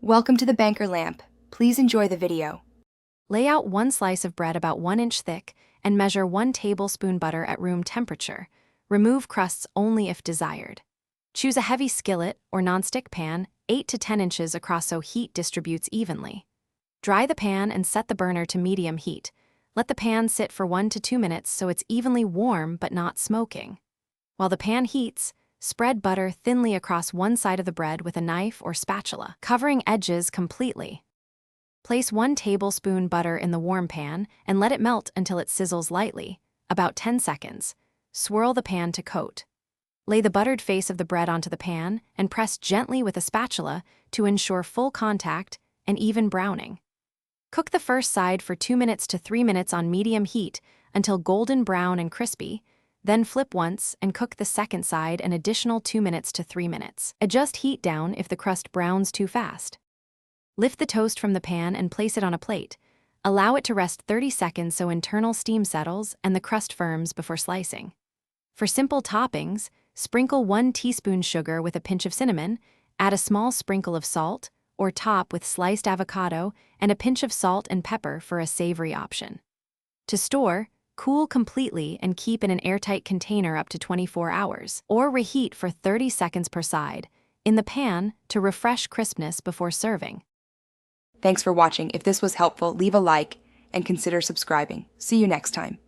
Welcome to the Banker Lamp. Please enjoy the video. Lay out one slice of bread about 1 inch thick and measure 1 tablespoon butter at room temperature. Remove crusts only if desired. Choose a heavy skillet or nonstick pan 8 to 10 inches across so heat distributes evenly. Dry the pan and set the burner to medium heat. Let the pan sit for 1 to 2 minutes so it's evenly warm but not smoking. While the pan heats, spread butter thinly across one side of the bread with a knife or spatula, covering edges completely. Place 1 tablespoon butter in the warm pan and let it melt until it sizzles lightly, about 10 seconds. Swirl the pan to coat. Lay the buttered face of the bread onto the pan and press gently with a spatula to ensure full contact and even browning. Cook the first side for 2 minutes to 3 minutes on medium heat until golden brown and crispy. Then flip once and cook the second side an additional 2 minutes to 3 minutes. Adjust heat down if the crust browns too fast. Lift the toast from the pan and place it on a plate. Allow it to rest 30 seconds so internal steam settles and the crust firms before slicing. For simple toppings, sprinkle 1 teaspoon sugar with a pinch of cinnamon, add a small sprinkle of salt, or top with sliced avocado and a pinch of salt and pepper for a savory option. To store, cool completely and keep in an airtight container up to 24 hours, or reheat for 30 seconds per side in the pan to refresh crispness before serving. Thanks for watching. If this was helpful, leave a like and consider subscribing. See you next time.